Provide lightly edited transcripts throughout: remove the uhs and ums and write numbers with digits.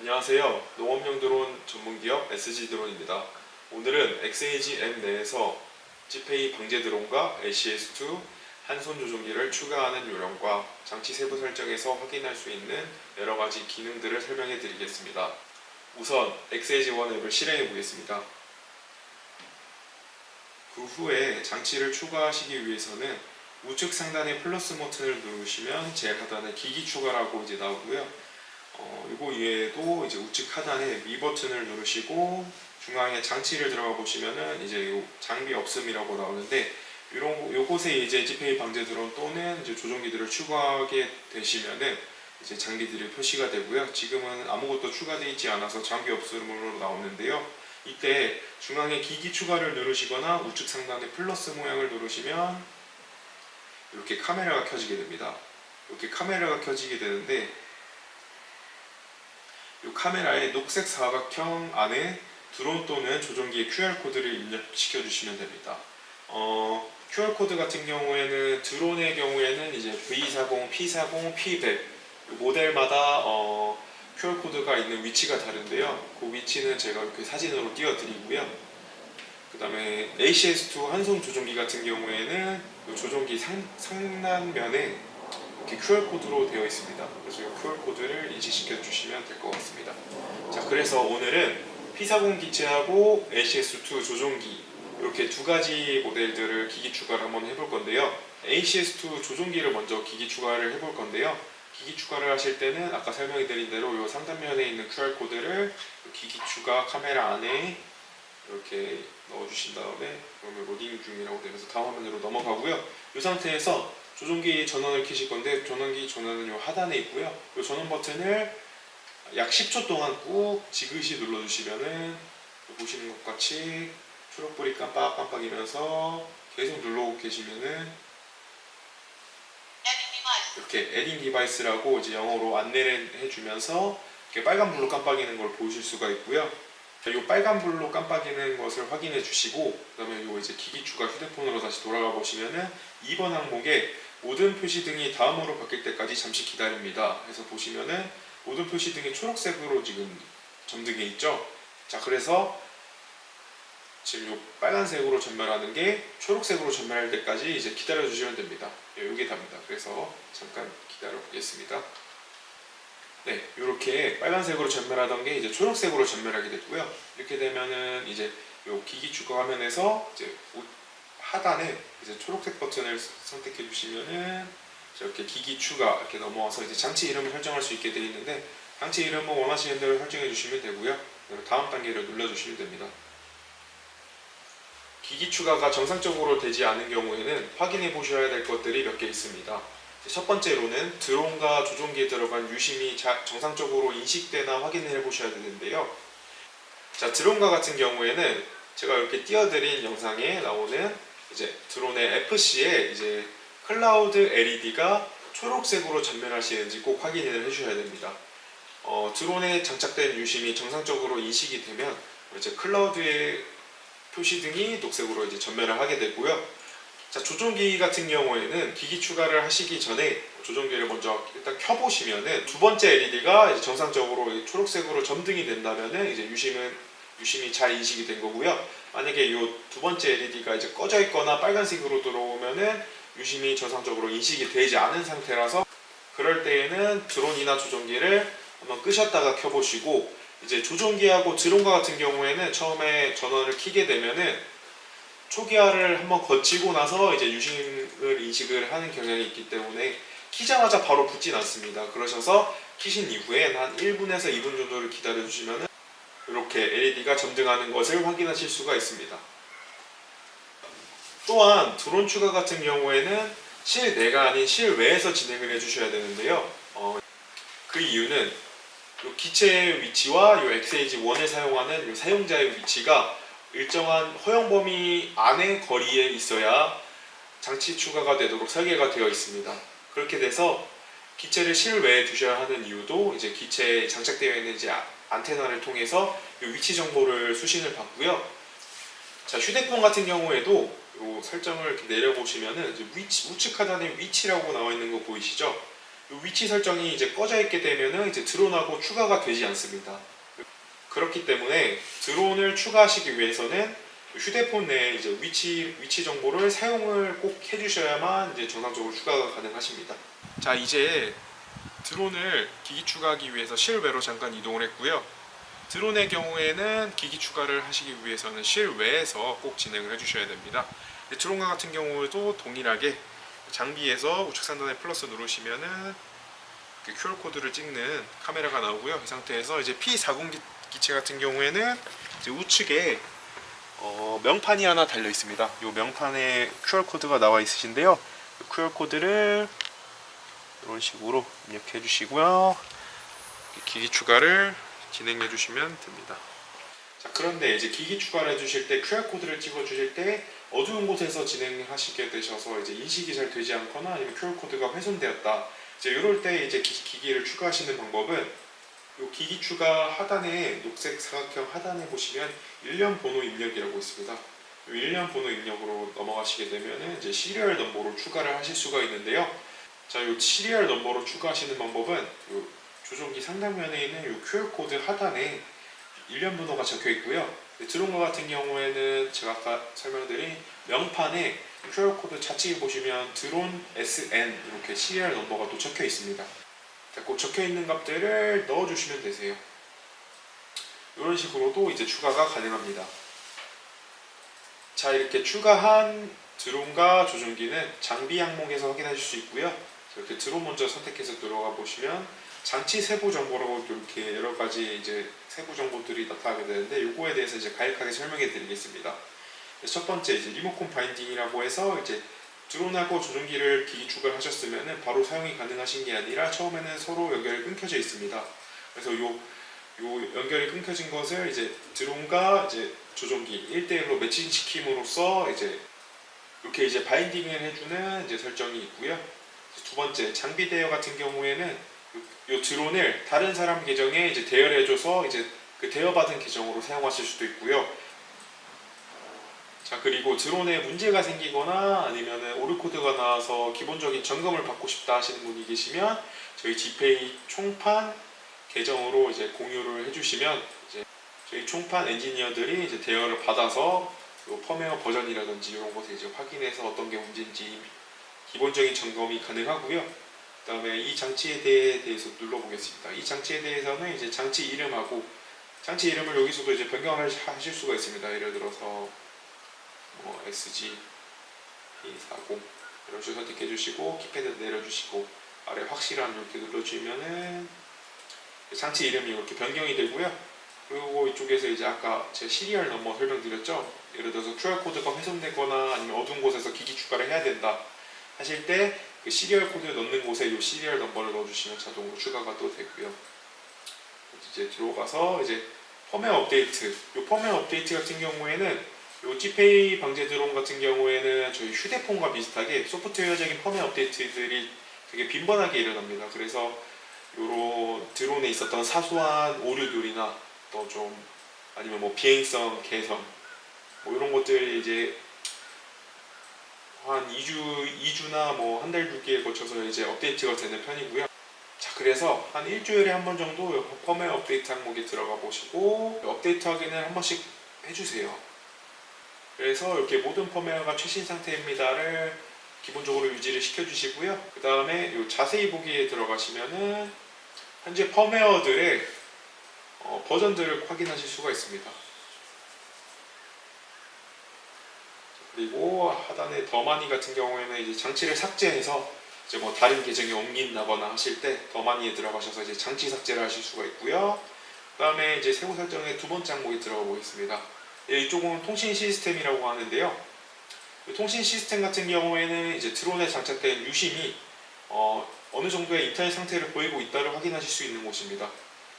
안녕하세요. 농업용 드론 전문기업 SG드론입니다. 오늘은 엑세이지 앱 내에서 지페이 방제 드론과 ACS2 한손 조종기를 추가하는 요령과 장치 세부 설정에서 확인할 수 있는 여러가지 기능들을 설명해 드리겠습니다. 우선 엑세이지1 앱을 실행해 보겠습니다. 그 후에 장치를 추가하시기 위해서는 우측 상단의 플러스 버튼을 누르시면 제일 하단에 기기 추가라고 나오고요. 이거 이외에도 우측 하단에 미 버튼을 누르시고 중앙에 장치를 들어가 보시면은 요 장비 없음이라고 나오는데 요곳에 지페이 방제 드론 또는 조종기들을 추가하게 되시면은 장비들이 표시가 되고요. 지금은 아무것도 추가되어 있지 않아서 장비 없음으로 나오는데요. 이때 중앙에 기기 추가를 누르시거나 우측 상단에 플러스 모양을 누르시면 이렇게 카메라가 켜지게 됩니다. 이렇게 카메라가 켜지게 되는데 이 카메라의 녹색 사각형 안에 드론 또는 조종기의 QR코드를 입력시켜 주시면 됩니다. QR코드 같은 경우에는 드론의 경우에는 V40, P40, P100 모델마다 QR코드가 있는 위치가 다른데요. 그 위치는 제가 이렇게 사진으로 띄워드리고요. 그 다음에 ACS2 한손 조종기 같은 경우에는 조종기 상단면에 이렇게 QR코드로 되어 있습니다. 그래서 이 QR코드를 인식시켜 주시면 될 것 같습니다. 자, 그래서 오늘은 P40 기체하고 ACS2 조종기 이렇게 두 가지 모델들을 기기 추가를 한번 해볼 건데요. ACS2 조종기를 먼저 기기 추가를 해볼 건데요. 기기 추가를 하실 때는 아까 설명해 드린 대로 이 상단면에 있는 QR코드를 기기 추가 카메라 안에 이렇게 넣어주신 다음에 그러면 로딩 중이라고 되면서 다음 화면으로 넘어가고요. 이 상태에서 조종기 전원을 켜실 건데 조종기 전원은 이 하단에 있고요. 이 전원 버튼을 약 10초 동안 꾹 지그시 눌러주시면은 보시는 것 같이 초록불이 깜빡깜빡이면서 계속 누르고 계시면은 이렇게 에딩 디바이스라고 영어로 안내를 해주면서 이렇게 빨간불로 깜빡이는 걸 보실 수가 있고요. 이 빨간불로 깜빡이는 것을 확인해 주시고 그 다음에 기기 추가 휴대폰으로 다시 돌아가 보시면은 2번 항목에 모든 표시등이 다음으로 바뀔 때까지 잠시 기다립니다. 해서 보시면은 모든 표시등이 초록색으로 지금 점등해 있죠. 자, 그래서 지금 이 빨간색으로 전멸하는 게 초록색으로 전멸할 때까지 기다려 주시면 됩니다. 이게 답니다. 그래서 잠깐 기다려 보겠습니다. 네, 이렇게 빨간색으로 전멸하던 게 초록색으로 전멸하게 됐고요. 이렇게 되면은 요 기기 추가 화면에서 하단에 초록색 버튼을 선택해 주시면은 이렇게 기기 추가 이렇게 넘어와서 장치 이름을 설정할 수 있게 되어 있는데 장치 이름은 원하시는 대로 설정해 주시면 되고요. 다음 단계를 눌러 주시면 됩니다. 기기 추가가 정상적으로 되지 않은 경우에는 확인해 보셔야 될 것들이 몇 개 있습니다. 첫 번째로는 드론과 조종기에 들어간 유심이 정상적으로 인식되나 확인해 보셔야 되는데요. 자, 드론과 같은 경우에는 제가 이렇게 띄워드린 영상에 나오는 드론의 FC에 클라우드 LED가 초록색으로 전멸하시는지 꼭 확인을 해주셔야 됩니다. 드론에 장착된 유심이 정상적으로 인식이 되면 클라우드의 표시등이 녹색으로 전멸을 하게 되고요. 자, 조종기 같은 경우에는 기기 추가를 하시기 전에 조종기를 먼저 일단 켜보시면은 두 번째 LED가 정상적으로 초록색으로 점등이 된다면은 유심이 잘 인식이 된 거고요. 만약에 이 두 번째 LED가 꺼져 있거나 빨간색으로 들어오면은 유심이 정상적으로 인식이 되지 않은 상태라서 그럴 때에는 드론이나 조종기를 한번 끄셨다가 켜보시고 조종기하고 드론과 같은 경우에는 처음에 전원을 켜게 되면은 초기화를 한번 거치고 나서 유심을 인식을 하는 경향이 있기 때문에 키자마자 바로 붙진 않습니다. 그러셔서 키신 이후에 한 1분에서 2분 정도를 기다려 주시면 이렇게 LED가 점등하는 것을 확인하실 수가 있습니다. 또한 드론 추가 같은 경우에는 실내가 아닌 실외에서 진행을 해주셔야 되는데요. 그 이유는 이 기체의 위치와 이 엑세이지1에 사용하는 이 사용자의 위치가 일정한 허용 범위 안의 거리에 있어야 장치 추가가 되도록 설계가 되어 있습니다. 그렇게 돼서 기체를 실외에 두셔야 하는 이유도 기체에 장착되어 있는 안테나를 통해서 이 위치 정보를 수신을 받고요. 자, 휴대폰 같은 경우에도 이 설정을 이렇게 내려보시면은 우측 하단에 위치라고 나와 있는 거 보이시죠? 이 위치 설정이 이제 꺼져 있게 되면은 이제 드론하고 추가가 되지 않습니다. 그렇기 때문에 드론을 추가하시기 위해서는 휴대폰 내에 이제 위치 정보를 사용을 꼭 해주셔야만 이제 정상적으로 추가가 가능하십니다. 자, 이제 드론을 기기 추가하기 위해서 실외로 잠깐 이동을 했고요. 드론의 경우에는 기기 추가를 하시기 위해서는 실외에서 꼭 진행을 해주셔야 됩니다. 드론과 같은 경우도 동일하게 장비에서 우측 상단에 플러스 누르시면은 QR 코드를 찍는 카메라가 나오고요. 이 상태에서 이제 P40 기체 같은 경우에는 이제 우측에 명판이 하나 달려 있습니다. 이 명판에 QR 코드가 나와 있으신데요. QR 코드를 이런 식으로 입력해 주시고요. 기기 추가를 진행해 주시면 됩니다. 자, 그런데 이제 기기 추가를 해주실 때 QR 코드를 찍어 주실 때 어두운 곳에서 진행하시게 되셔서 이제 인식이 잘 되지 않거나 아니면 QR 코드가 훼손되었다. 이제 이럴 때 이제 기기를 추가하시는 방법은 이 기기 추가 하단에 녹색 사각형 하단에 보시면 일련 번호 입력이라고 있습니다. 이 일련 번호 입력으로 넘어가시게 되면은 이제 시리얼 넘버로 추가를 하실 수가 있는데요. 자, 이 시리얼 넘버로 추가하시는 방법은 이 조종기 상단면에 있는 이 QR 코드 하단에 일련 번호가 적혀 있고요. 드론과 같은 경우에는 제가 아까 설명드린 명판에 QR 코드 좌측에 보시면 드론 SN 이렇게 시리얼 넘버가 또 적혀 있습니다. 자, 꼭 적혀 있는 값들을 넣어주시면 되세요. 이런 식으로도 이제 추가가 가능합니다. 자, 이렇게 추가한 드론과 조종기는 장비 항목에서 확인하실 수 있고요. 이렇게 드론 먼저 선택해서 들어가 보시면 장치 세부 정보라고 이렇게 여러 가지 이제 세부 정보들이 나타나게 되는데 이거에 대해서 이제 간략하게 설명해 드리겠습니다. 첫 번째 이제 리모컨 바인딩이라고 해서 이제 드론하고 조종기를 기기 추가를 하셨으면 바로 사용이 가능하신 게 아니라 처음에는 서로 연결이 끊겨져 있습니다. 그래서 요 연결이 끊겨진 것을 이제 드론과 이제 조종기 1대1로 매칭시킴으로써 이제 이렇게 이제 바인딩을 해주는 이제 설정이 있고요. 두 번째 장비 대여 같은 경우에는 요 드론을 다른 사람 계정에 이제 대여를 해줘서 이제 그 대여받은 계정으로 사용하실 수도 있고요. 자, 그리고 드론에 문제가 생기거나 아니면 오류코드가 나와서 기본적인 점검을 받고 싶다 하시는 분이 계시면 저희 지페이 총판 계정으로 이제 공유를 해주시면 이제 저희 총판 엔지니어들이 이제 대여를 받아서 요 펌웨어 버전이라든지 이런 것을 이제 확인해서 어떤 게 문제인지 기본적인 점검이 가능하고요. 그 다음에 이 장치에 대해서 눌러보겠습니다. 이 장치에 대해서는 이제 장치 이름하고 장치 이름을 여기서도 이제 변경을 하실 수가 있습니다. 예를 들어서 SG P40 이런 식으로 선택해 주시고 키패드 내려주시고 아래 확실함 이렇게 눌러주면은 장치 이름이 이렇게 변경이 되고요. 그리고 이쪽에서 이제 아까 제 시리얼 넘버 설명드렸죠. 예를 들어서 QR 코드가 훼손되거나 아니면 어두운 곳에서 기기 추가를 해야 된다 하실 때 그 시리얼 코드를 넣는 곳에 이 시리얼 넘버를 넣어주시면 자동으로 추가가 또 되고요. 이제 들어가서 이제 펌웨어 업데이트. 이 펌웨어 업데이트 같은 경우에는 이 G페이 방제 드론 같은 경우에는 저희 휴대폰과 비슷하게 소프트웨어적인 펌웨어 업데이트들이 되게 빈번하게 일어납니다. 그래서 이런 드론에 있었던 사소한 오류들이나 또 좀 아니면 뭐 비행성 개선 뭐 이런 것들이 이제 한 2주나 뭐 한 달, 2개에 거쳐서 이제 업데이트가 되는 편이고요. 자, 그래서 한 일주일에 한 번 정도 펌웨어 업데이트 항목에 들어가 보시고 업데이트 확인을 한 번씩 해주세요. 그래서 이렇게 모든 펌웨어가 최신 상태입니다를 기본적으로 유지를 시켜주시고요. 그 다음에 이 자세히 보기에 들어가시면은 현재 펌웨어들의 버전들을 확인하실 수가 있습니다. 그리고 하단에 더마니 같은 경우에는 이제 장치를 삭제해서 이제 뭐 다른 계정에 옮긴다거나 하실 때 더마니에 들어가셔서 이제 장치 삭제를 하실 수가 있고요. 그 다음에 이제 세부 설정의 두 번째 항목에 들어가 보겠습니다. 이쪽은 통신 시스템이라고 하는데요. 통신 시스템 같은 경우에는 이제 드론에 장착된 유심이 어느 정도의 인터넷 상태를 보이고 있다를 확인하실 수 있는 곳입니다.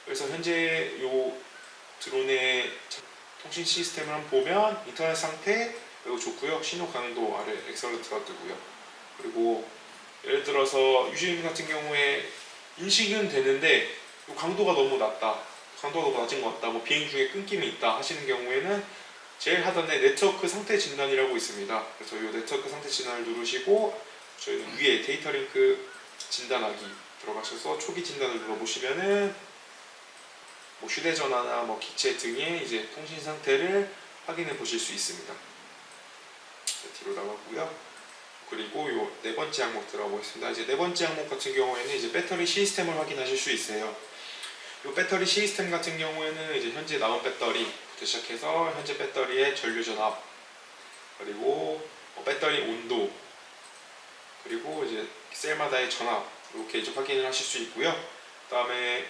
그래서 현재 이 드론의 통신 시스템을 한번 보면 인터넷 상태 매우 좋고요. 신호 강도 아래 엑설런트가 뜨고요. 그리고 예를 들어서 유심 같은 경우에 인식은 되는데 강도가 너무 낮다, 강도가 너무 낮은 것 같다, 뭐 비행 중에 끊김이 있다 하시는 경우에는 제일 하단에 네트워크 상태 진단이라고 있습니다. 그래서 이 네트워크 상태 진단을 누르시고 저희는 위에 데이터 링크 진단하기 들어가셔서 초기 진단을 눌러보시면은 뭐 휴대전화나 뭐 기체 등의 이제 통신 상태를 확인해 보실 수 있습니다. 뒤로 나가고요. 그리고 요 네 번째 항목 들어보겠습니다. 이제 네 번째 항목 같은 경우에는 이제 배터리 시스템을 확인하실 수 있어요. 요 배터리 시스템 같은 경우에는 이제 현재 나온 배터리부터 시작해서 현재 배터리의 전류 전압, 그리고 배터리 온도, 그리고 이제 셀마다의 전압 이렇게 이제 확인을 하실 수 있고요. 그다음에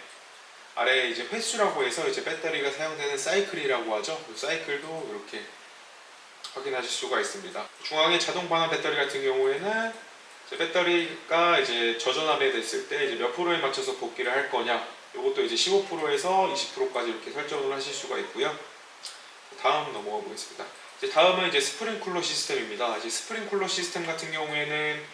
아래에 이제 횟수라고 해서 이제 배터리가 사용되는 사이클이라고 하죠. 그 사이클도 이렇게 확인하실 수가 있습니다. 중앙의 자동 반환 배터리 같은 경우에는 이제 배터리가 이제 저전압에 됐을 때 이제 몇 프로에 맞춰서 복귀를 할 거냐, 이것도 이제 15%에서 20%까지 이렇게 설정을 하실 수가 있고요. 다음 넘어가 보겠습니다. 이제 다음은 이제 스프링쿨러 시스템입니다. 이제 스프링쿨러 시스템 같은 경우에는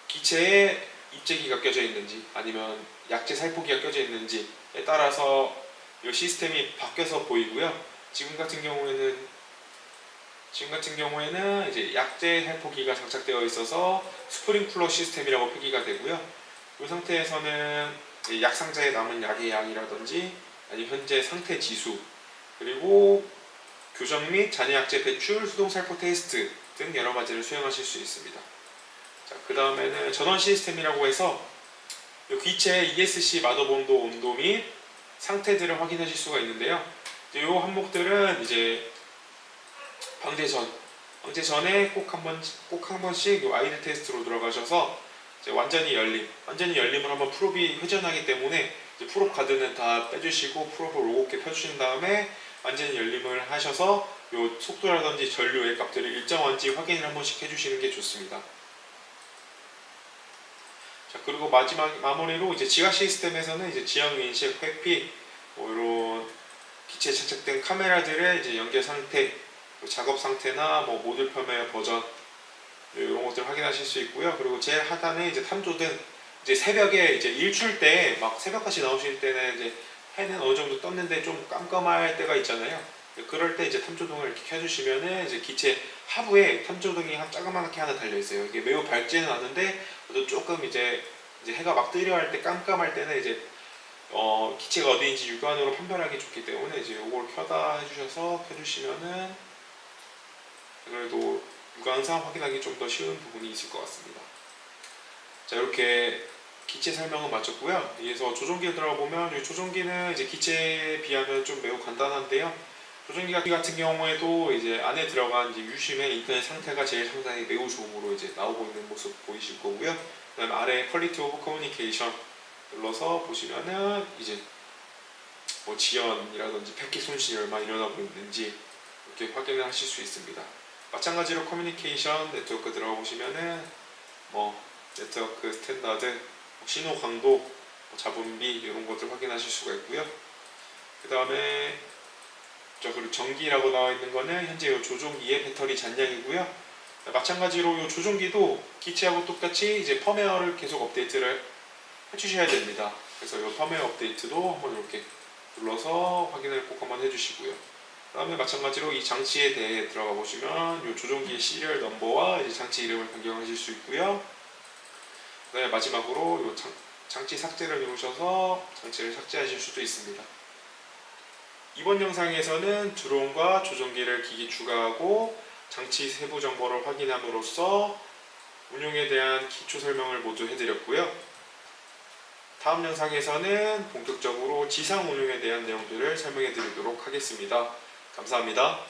기체에 입재기가 껴져 있는지 아니면 약재 살포기가 껴져 있는지에 따라서 이 시스템이 바뀌어서 보이고요. 지금 같은 경우에는 이제 약재 살포기가 장착되어 있어서 스프링쿨러 시스템이라고 표기가 되고요. 이 상태에서는 약 상자에 남은 약의 양이라든지 아니면 현재 상태 지수, 그리고 교정 및 잔여 약재 배출, 수동 살포 테스트 등 여러 가지를 수행하실 수 있습니다. 자, 그 다음에는 전원 시스템이라고 해서 기체의 ESC 마더본드 온도 및 상태들을 확인하실 수가 있는데요. 이 항목들은 이제 방제 전에 꼭 한 번씩 요 아이들 테스트로 들어가셔서 이제 완전히 열림을 한번 프롭이 회전하기 때문에 이제 프롭 가드는 다 빼주시고 프롭을 5개 펴주신 다음에 완전히 열림을 하셔서 요 속도라든지 전류의 값들을 일정한지 확인을 한 번씩 해주시는 게 좋습니다. 자, 그리고 마무리로 이제 지각 시스템에서는 이제 지형 인식, 회피, 뭐 이런 기체에 장착된 카메라들의 이제 연결 상태, 작업 상태나 뭐 모듈 펌웨어 버전 이런 것들 확인하실 수 있고요. 그리고 제일 하단에 이제 탐조등, 이제 새벽에 이제 일출 때 막 새벽까지 나오실 때는 이제 해는 어느 정도 떴는데 좀 깜깜할 때가 있잖아요. 그럴 때 이제 탐조등을 이렇게 켜주시면은 이제 기체 하부에 탐조등이 조그맣게 하나 달려 있어요. 이게 매우 밝지는 않은데 그래도 조금 이제 해가 막 뜨려 할 때 깜깜할 때는 이제 기체가 어디인지 육안으로 판별하기 좋기 때문에 이제 이걸 켜주시면은 그래도 육안상 확인하기 좀 더 쉬운 부분이 있을 것 같습니다. 자, 이렇게 기체 설명은 마쳤고요. 여기서 조종기에 들어가 보면 이 조종기는 이제 기체에 비하면 좀 매우 간단한데요. 조종기 같은 경우에도 이제 안에 들어간 이제 유심의 인터넷 상태가 제일 상당히 매우 좋음으로 이제 나오고 있는 모습 보이실 거고요. 그다음에 아래 퀄리티 오브 커뮤니케이션 눌러서 보시면은 이제 뭐 지연이라든지 패킷 손실이 얼마 일어나고 있는지 이렇게 확인을 하실 수 있습니다. 마찬가지로 커뮤니케이션 네트워크 들어가 보시면은 뭐 네트워크 스탠다드, 신호 강도, 잡음비 이런 것들 확인하실 수가 있고요. 그 다음에 그리고 전기라고 나와 있는 거는 현재 이 조종기의 배터리 잔량이고요. 마찬가지로 이 조종기도 기체하고 똑같이 이제 펌웨어를 계속 업데이트를 해주셔야 됩니다. 그래서 이 펌웨어 업데이트도 한번 이렇게 눌러서 확인을 꼭 한번 해주시고요. 그 다음에 마찬가지로 이 장치에 대해 들어가 보시면 이 조종기의 시리얼 넘버와 이제 장치 이름을 변경하실 수 있고요. 그 다음에 마지막으로 이 장치 삭제를 누르셔서 장치를 삭제하실 수도 있습니다. 이번 영상에서는 드론과 조종기를 기기 추가하고 장치 세부 정보를 확인함으로써 운용에 대한 기초 설명을 모두 해드렸고요. 다음 영상에서는 본격적으로 지상 운용에 대한 내용들을 설명해 드리도록 하겠습니다. 감사합니다.